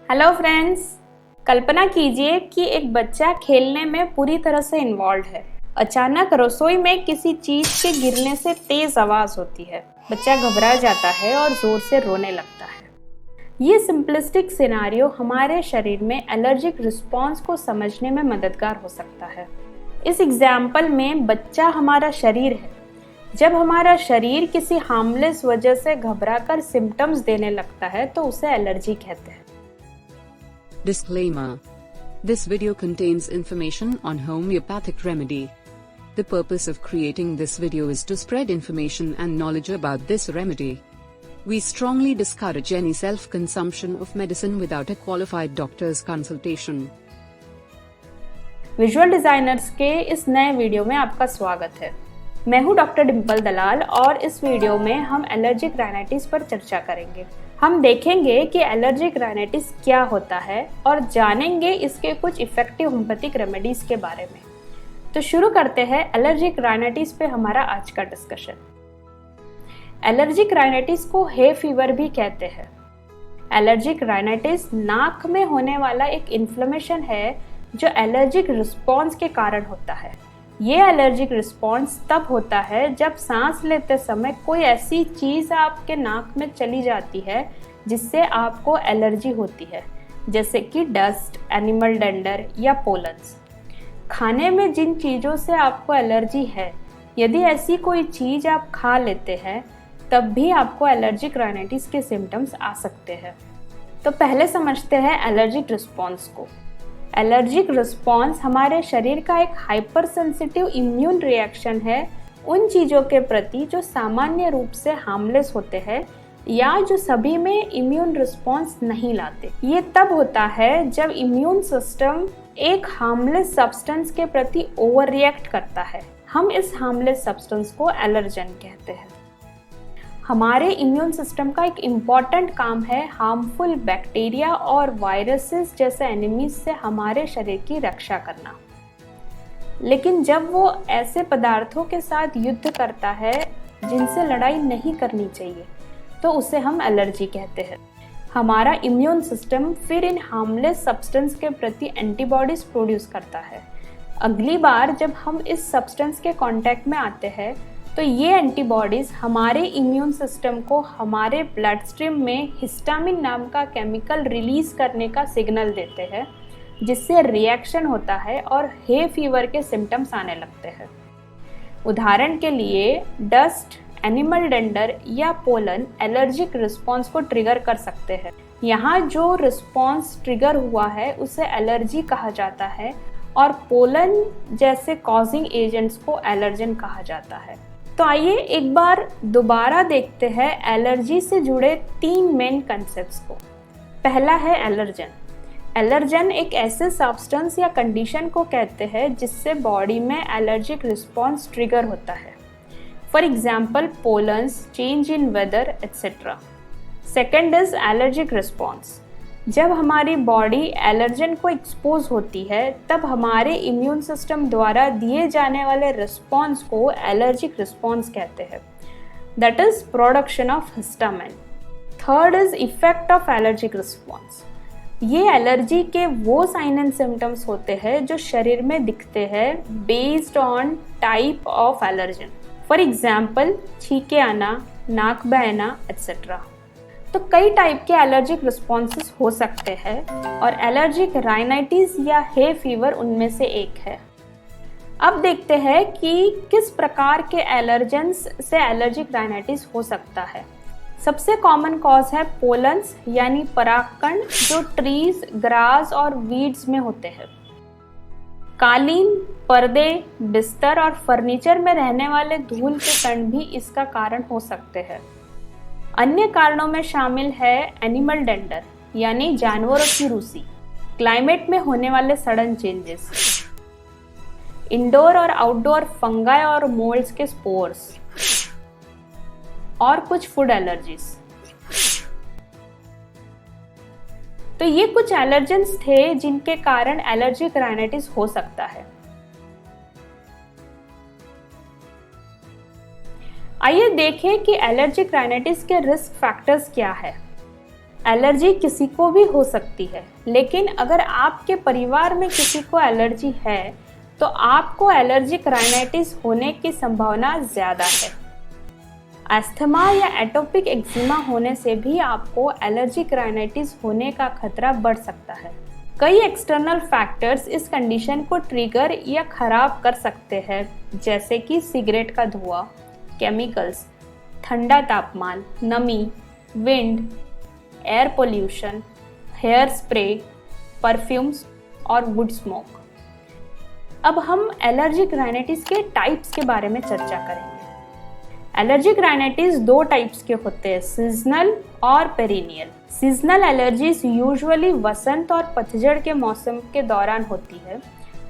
Hello friends, कल्पना कीजिए कि एक बच्चा खेलने में पूरी तरह से इन्वॉल्व है। अचानक रसोई में किसी चीज के गिरने से तेज आवाज होती है। बच्चा घबरा जाता है और जोर से रोने लगता है। ये सिंपलिस्टिक सिनेरियो हमारे शरीर में एलर्जिक रिस्पॉन्स को समझने में मददगार हो सकता है। इस एग्जाम्पल में बच्चा हमारा शरीर है। जब हमारा शरीर किसी हार्मलेस वजह से घबराकर सिम्टम्स देने लगता है तो उसे एलर्जी कहते हैं। Disclaimer. This video contains information on homeopathic remedy. The purpose of creating this video is to spread information and knowledge about this remedy. We strongly discourage any self-consumption of medicine without a qualified doctor's consultation. Visual designers के इस नए video में आपका स्वागत है। मैं हूं doctor Dimple दलाल और इस वीडियो में हम एलर्जिक राइनाइटिस पर चर्चा करेंगे। हम देखेंगे कि एलर्जिक राइनाइटिस क्या होता है और जानेंगे इसके कुछ इफेक्टिव होम्योपैथिक रेमेडीज के बारे में। तो शुरू करते हैं एलर्जिक राइनाइटिस पे हमारा आज का डिस्कशन। एलर्जिक राइनाइटिस को हे फीवर भी कहते हैं। एलर्जिक राइनाइटिस नाक में होने वाला एक इन्फ्लेमेशन है जो एलर्जिक रिस्पॉन्स के कारण होता है। ये एलर्जिक रिस्पॉन्स तब होता है जब सांस लेते समय कोई ऐसी चीज़ आपके नाक में चली जाती है जिससे आपको एलर्जी होती है, जैसे कि डस्ट, एनिमल डंडर या पोलन्स। खाने में जिन चीज़ों से आपको एलर्जी है, यदि ऐसी कोई चीज़ आप खा लेते हैं तब भी आपको एलर्जिक राइनाइटिस के सिम्टम्स आ सकते हैं। तो पहले समझते हैं एलर्जिक रिस्पॉन्स को। एलर्जिक रिस्पॉन्स हमारे शरीर का एक हाइपर सेंसिटिव इम्यून रिएक्शन है उन चीज़ों के प्रति जो सामान्य रूप से हार्मलेस होते हैं या जो सभी में इम्यून रिस्पॉन्स नहीं लाते। ये तब होता है जब इम्यून सिस्टम एक हार्मलेस सब्सटेंस के प्रति ओवर रिएक्ट करता है। हम इस हार्मलेस सब्सटेंस को एलर्जन कहते हैं। हमारे इम्यून सिस्टम का एक इम्पॉर्टेंट काम है हार्मफुल बैक्टीरिया और वायरसेस जैसे एनिमीज से हमारे शरीर की रक्षा करना। लेकिन जब वो ऐसे पदार्थों के साथ युद्ध करता है जिनसे लड़ाई नहीं करनी चाहिए तो उसे हम एलर्जी कहते हैं। हमारा इम्यून सिस्टम फिर इन हार्मलेस सब्सटेंस के प्रति एंटीबॉडीज प्रोड्यूस करता है। अगली बार जब हम इस सब्सटेंस के कांटेक्ट में आते हैं तो ये एंटीबॉडीज़ हमारे इम्यून सिस्टम को हमारे ब्लड स्ट्रीम में हिस्टामिन नाम का केमिकल रिलीज करने का सिग्नल देते हैं, जिससे रिएक्शन होता है और हे फीवर के सिम्टम्स आने लगते हैं। उदाहरण के लिए डस्ट, एनिमल डंडर या पोलन एलर्जिक रिस्पॉन्स को ट्रिगर कर सकते हैं। यहाँ जो रिस्पॉन्स ट्रिगर हुआ है उसे एलर्जी कहा जाता है और पोलन जैसे कॉजिंग एजेंट्स को एलर्जन कहा जाता है। तो आइए एक बार दोबारा देखते हैं एलर्जी से जुड़े 3 मेन कंसेप्ट्स को। पहला है एलर्जन। एलर्जन एक ऐसे सब्सटेंस या कंडीशन को कहते हैं जिससे बॉडी में एलर्जिक रिस्पॉन्स ट्रिगर होता है। For example pollens, change in weather etcetera. Second is allergic response. जब हमारी बॉडी एलर्जन को एक्सपोज होती है तब हमारे इम्यून सिस्टम द्वारा दिए जाने वाले रिस्पॉन्स को एलर्जिक रिस्पॉन्स कहते हैं। That is production of histamine. Third is effect of allergic response. ये एलर्जी के वो साइन एंड सिम्टम्स होते हैं जो शरीर में दिखते हैं based on type of allergen. For example छींके आना, नाक बहना एट्सेट्रा। तो कई टाइप के एलर्जिक रिस्पॉन्सेस हो सकते हैं और एलर्जिक राइनाइटिस या हे फीवर उनमें से एक है। अब देखते हैं कि किस प्रकार के एलर्जेंस से एलर्जिक राइनाइटिस हो सकता है। सबसे कॉमन कॉज है पोलन्स यानी परागकण जो ट्रीज, ग्रास और वीड्स में होते हैं। कालीन, पर्दे, बिस्तर और फर्नीचर में रहने वाले धूल के कण भी इसका कारण हो सकते हैं। अन्य कारणों में शामिल है एनिमल डेंडर यानी जानवरों की रूसी, क्लाइमेट में होने वाले सडन चेंजेस, इंडोर और आउटडोर फंगाई और मोल्ड्स के स्पोर्स और कुछ फूड एलर्जीज। तो ये कुछ एलर्जेंस थे जिनके कारण एलर्जिक राइनाइटिस हो सकता है। आइए देखें कि एलर्जिक राइनाइटिस के रिस्क फैक्टर्स क्या है। एलर्जी किसी को भी हो सकती है, लेकिन अगर आपके परिवार में किसी को एलर्जी है तो आपको एलर्जिक राइनाइटिस होने की संभावना ज़्यादा है। अस्थमा या एटोपिक एक्जिमा होने से भी आपको एलर्जिक राइनाइटिस होने का खतरा बढ़ सकता है। कई एक्सटर्नल फैक्टर्स इस कंडीशन को ट्रिगर या खराब कर सकते हैं, जैसे कि सिगरेट का धुआं, केमिकल्स, ठंडा तापमान, नमी, wind, air pollution, hair spray, perfumes और वुड स्मोक। अब हम एलर्जिक राइनाइटिस के टाइप्स के बारे में चर्चा करेंगे। एलर्जिक राइनाइटिस दो टाइप्स के होते हैं, सीजनल और पेरिनियल। सीजनल एलर्जीज यूजुअली वसंत और पतझड़ के मौसम के दौरान होती है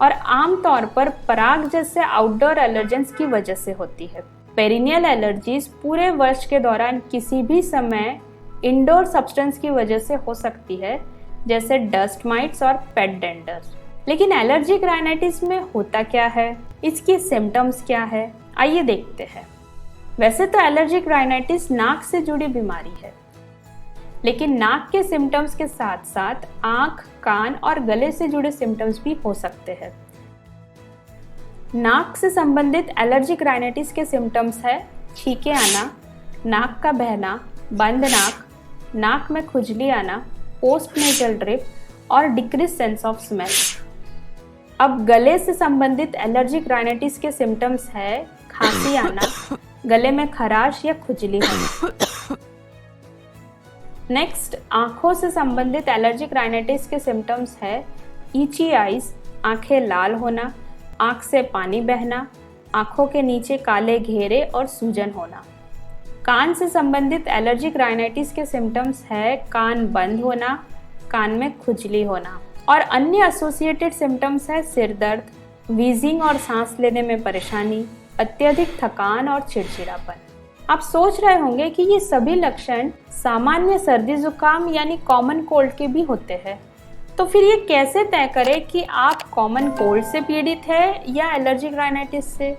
और आमतौर पर पराग जैसे आउटडोर एलर्जेंस की वजह से होती है। पेरिनियल एलर्जीज पूरे वर्ष के दौरान किसी भी समय इंडोर सब्सटेंस की वजह से हो सकती है, जैसे डस्ट माइट्स और पेट डेंडर्स। लेकिन एलर्जिक राइनाइटिस में होता क्या है, इसकी सिम्टम्स क्या है, आइए देखते हैं। वैसे तो एलर्जिक राइनाइटिस नाक से जुड़ी बीमारी है, लेकिन नाक के सिम्टम्स के साथ साथ आँख, कान और गले से जुड़े सिम्टम्स भी हो सकते हैं। नाक से संबंधित एलर्जिक राइनाइटिस के सिम्टम्स है छींके आना, नाक का बहना, बंद नाक, नाक में खुजली आना, पोस्ट नेजल ड्रिप और डिक्रीज सेंस ऑफ स्मेल। अब गले से संबंधित एलर्जिक राइनाइटिस के सिम्टम्स है खांसी आना, गले में खराश या खुजली होना। नेक्स्ट, आंखों से संबंधित एलर्जिक राइनाइटिस के सिम्टम्स है ईची आइज, आंखें लाल होना, आंख से पानी बहना, आंखों के नीचे काले घेरे और सूजन होना। कान से संबंधित एलर्जिक राइनाइटिस के सिम्टम्स है कान बंद होना, कान में खुजली होना और अन्य एसोसिएटेड सिम्टम्स है सिर दर्द, वीजिंग और सांस लेने में परेशानी, अत्यधिक थकान और चिड़चिड़ापन। आप सोच रहे होंगे कि ये सभी लक्षण सामान्य सर्दी जुकाम यानी कॉमन कोल्ड के भी होते हैं, तो फिर ये कैसे तय करें कि आप कॉमन कोल्ड से पीड़ित है या एलर्जिक राइनाइटिस से?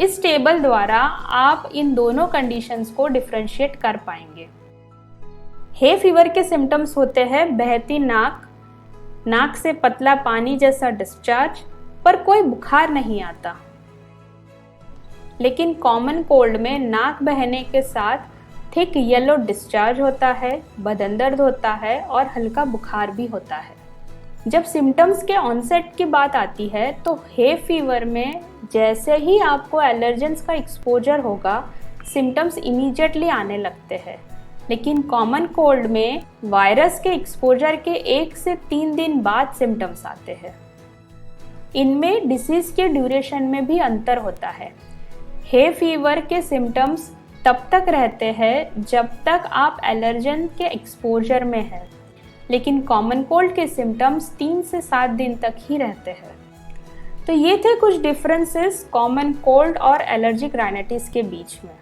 इस टेबल द्वारा आप इन दोनों कंडीशंस को डिफरेंशिएट कर पाएंगे। हे फीवर के सिम्टम्स होते हैं बहती नाक, नाक से पतला पानी जैसा डिस्चार्ज, पर कोई बुखार नहीं आता। लेकिन कॉमन कोल्ड में नाक बहने के साथ थिक येलो डिस्चार्ज होता है, बदन दर्द होता है और हल्का बुखार भी होता है। जब सिम्टम्स के ऑनसेट की बात आती है तो हे फीवर में जैसे ही आपको एलर्जेंस का एक्सपोजर होगा, सिम्टम्स इमीडिएटली आने लगते हैं। लेकिन कॉमन कोल्ड में वायरस के एक्सपोजर के 1 से 3 दिन बाद सिम्टम्स आते हैं। इनमें डिसीज के ड्यूरेशन में भी अंतर होता है। हे फीवर के सिम्टम्स तब तक रहते हैं जब तक आप एलर्जन के एक्सपोजर में हैं, लेकिन कॉमन कोल्ड के सिम्टम्स 3 से 7 दिन तक ही रहते हैं। तो ये थे कुछ डिफरेंसेस कॉमन कोल्ड और एलर्जिक राइनाइटिस के बीच में।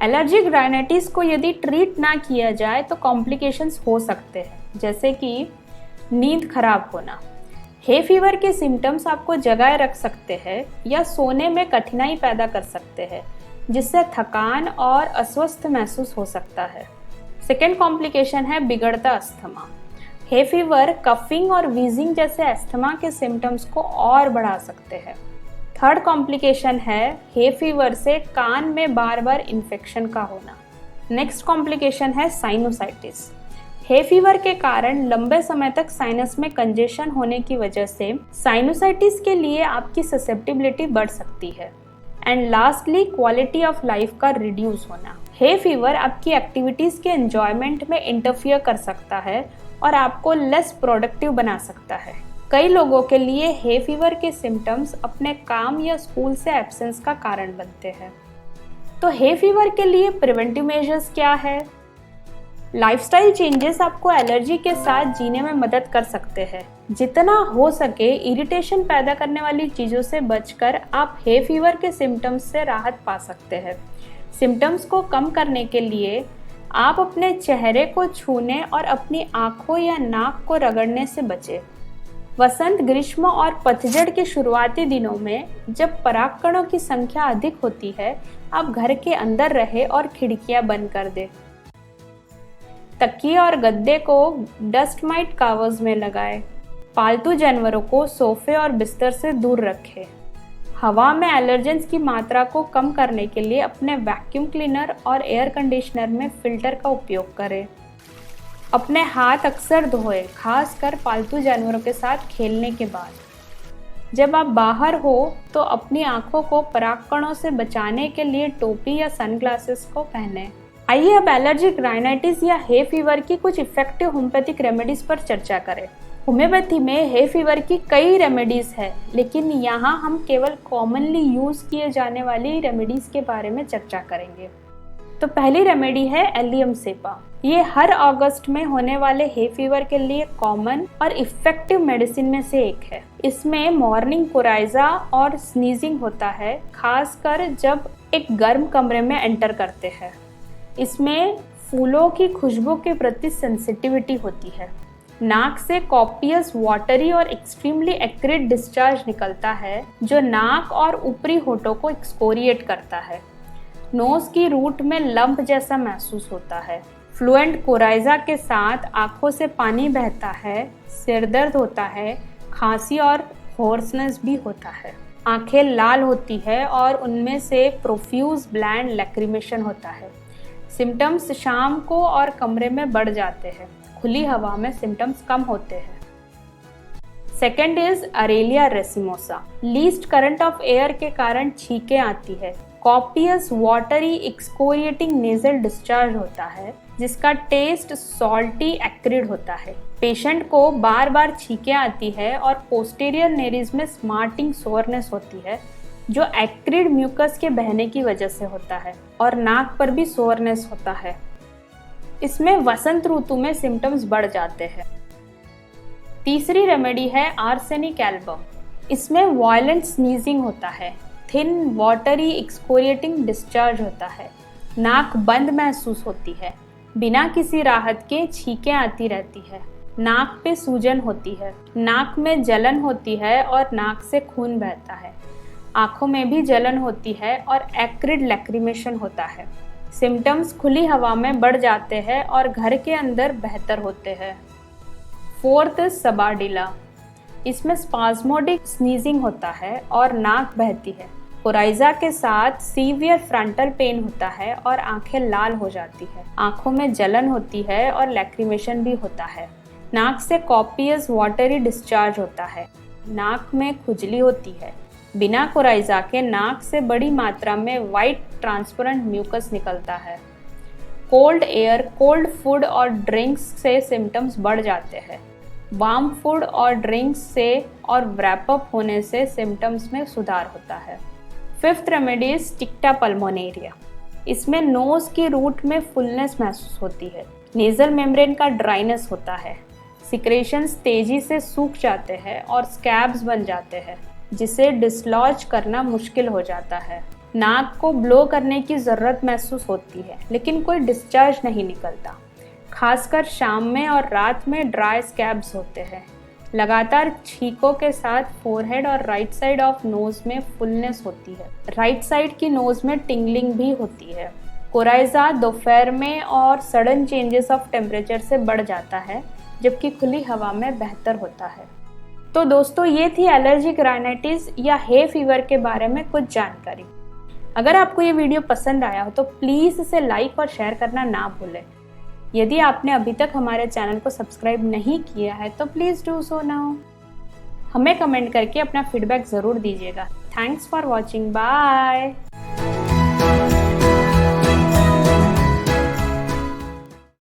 एलर्जिक राइनाइटिस को यदि ट्रीट ना किया जाए तो कॉम्प्लिकेशंस हो सकते हैं, जैसे कि नींद खराब होना। हे फीवर के सिम्टम्स आपको जगाए रख सकते हैं या सोने में कठिनाई पैदा कर सकते हैं, जिससे थकान और अस्वस्थ महसूस हो सकता है। सेकेंड कॉम्प्लिकेशन है बिगड़ता अस्थमा। हे फीवर कफिंग और वीजिंग जैसे अस्थमा के सिम्टम्स को और बढ़ा सकते हैं। थर्ड कॉम्प्लिकेशन है हे फीवर से कान में बार बार इन्फेक्शन का होना। नेक्स्ट कॉम्प्लिकेशन है साइनोसाइटिस। हे फीवर के कारण लंबे समय तक साइनस में कंजेशन होने की वजह से साइनोसाइटिस के लिए आपकी ससेप्टिबिलिटी बढ़ सकती है। And lastly quality of life का रिड्यूस होना। हे फीवर आपकी एक्टिविटीज़ के एंजॉयमेंट में इंटरफियर कर सकता है और आपको लेस प्रोडक्टिव बना सकता है। कई लोगों के लिए हे फीवर के सिम्टम्स अपने काम या स्कूल से एब्सेंस का कारण बनते हैं। तो हे फीवर के लिए प्रिवेंटिव मेजर्स क्या है? लाइफस्टाइल चेंजेस आपको एलर्जी के साथ जीने में मदद कर सकते हैं। जितना हो सके इरिटेशन पैदा करने वाली चीज़ों से बचकर आप हे फीवर के सिम्टम्स से राहत पा सकते हैं। सिम्टम्स को कम करने के लिए आप अपने चेहरे को छूने और अपनी आँखों या नाक को रगड़ने से बचें। वसंत, ग्रीष्म और पतझड़ के शुरुआती दिनों में जब परागकणों की संख्या अधिक होती है, आप घर के अंदर रहें और खिड़कियां बंद कर दें। तकिए और गद्दे को डस्ट माइट कवर्स में लगाएं। पालतू जानवरों को सोफे और बिस्तर से दूर रखें। हवा में एलर्जेंस की मात्रा को कम करने के लिए अपने वैक्यूम क्लीनर और एयर कंडीशनर में फिल्टर का उपयोग करें। अपने हाथ अक्सर धोएं, खासकर पालतू जानवरों के साथ खेलने के बाद। जब आप बाहर हो तो अपनी आंखों को परागकणों से बचाने के लिए टोपी या सनग्लासेस को पहनें। आइए अब एलर्जिक राइनाइटिस या हे फीवर की कुछ इफेक्टिव होम्योपैथिक रेमेडीज पर चर्चा करें। होम्योपैथी में हे फीवर की कई रेमेडीज है, लेकिन यहाँ हम केवल कॉमनली यूज किए जाने वाली रेमेडीज के बारे में चर्चा करेंगे। तो पहली रेमेडी है एलियम सेपा। ये हर अगस्त में होने वाले हे फीवर के लिए कॉमन और इफेक्टिव मेडिसिन में से एक है। इसमें मॉर्निंग कोराइजा और स्नीजिंग होता है, खासकर जब एक गर्म कमरे में एंटर करते हैं। इसमें फूलों की खुशबू के प्रति सेंसिटिविटी होती है। नाक से कॉपियस वाटरी और एक्सट्रीमली एक्रिड डिस्चार्ज निकलता है, जो नाक और ऊपरी होठों को एक्सकोरिएट करता है। नोज की रूट में लंप जैसा महसूस होता है। फ्लुएंट कोराइजा के साथ आंखों से पानी बहता है, सिरदर्द होता है, खांसी और होर्सनेस भी होता है। आंखें लाल होती है और उनमें से प्रोफ्यूज ब्लैंड लैक्रिमेशन होता है। सिम्टम्स शाम को और कमरे में बढ़ जाते हैं। खुली हवा में सिम्टम्स कम होते हैं। Second is Aralia racemosa. Least current of air के कारण छींकें आती है। कॉपियस वाटरी एक्सकोरिएटिंग नेजल डिस्चार्ज होता है, जिसका टेस्ट सॉल्टी एक्रिड होता है। पेशेंट को बार बार छींकें आती है और पोस्टीरियर नेरीज में स्मार्टिंग सोरनेस होती है, जो एक्रिड म्यूकस के बहने की वजह से होता है, और नाक पर भी सोरनेस होता है। इसमें वसंत ऋतु में सिम्टम्स बढ़ जाते हैं। तीसरी रेमेडी है आर्सेनिक एल्बम। इसमें वायलेंट स्नीजिंग होता है, थिन वाटरी एक्सकोरिएटिंग डिस्चार्ज होता है, नाक बंद महसूस होती है, बिना किसी राहत के छींकें आती रहती है, नाक पे सूजन होती है, नाक में जलन होती है और नाक से खून बहता है, आंखों में भी जलन होती है और एक्रिड लैक्रिमेशन होता है। सिम्टम्स खुली हवा में बढ़ जाते हैं और घर के अंदर बेहतर होते हैं। Fourth is sabadilla. इसमें स्पाज्मोडिक स्नीजिंग होता है और नाक बहती है। कोराइजा के साथ सीवियर फ्रंटल पेन होता है और आंखें लाल हो जाती है। आंखों में जलन होती है और लैक्रिमेशन भी होता है। नाक से कॉपियस वाटरी डिस्चार्ज होता है। नाक में खुजली होती है। बिना कोराइजा के नाक से बड़ी मात्रा में वाइट ट्रांसपेरेंट म्यूकस निकलता है। कोल्ड एयर, कोल्ड फूड और ड्रिंक्स से सिम्टम्स बढ़ जाते हैं। वार्म फूड और ड्रिंक्स से और व्रैप अप होने से सिम्टम्स में सुधार होता है। Fifth remedy is sticta pulmonaria. इसमें नोज की रूट में फुलनेस महसूस होती है। नेजल मेम्ब्रेन का ड्राइनेस होता है। सिक्रेशंस तेजी से सूख जाते हैं और स्कैब्स बन जाते हैं, जिसे डिसलॉज करना मुश्किल हो जाता है। नाक को ब्लो करने की ज़रूरत महसूस होती है, लेकिन कोई डिस्चार्ज नहीं निकलता। खासकर शाम में और रात में ड्राई स्कैब्स होते हैं। लगातार छींकों के साथ फोरहेड और राइट साइड ऑफ नोज में फुलनेस होती है। राइट साइड की नोज में टिंगलिंग भी होती है। कोराइजा दोपहर में और सडन चेंजेस ऑफ टेम्परेचर से बढ़ जाता है, जबकि खुली हवा में बेहतर होता है। तो दोस्तों, ये थी एलर्जिक राइनाइटिस या हे फीवर के बारे में कुछ जानकारी। अगर आपको ये वीडियो पसंद आया हो तो प्लीज़ इसे लाइक और शेयर करना ना भूलें। यदि आपने अभी तक हमारे चैनल को सब्सक्राइब नहीं किया है तो प्लीज़ डू सो नाउ। हमें कमेंट करके अपना फीडबैक ज़रूर दीजिएगा। Thanks for watching. बाय।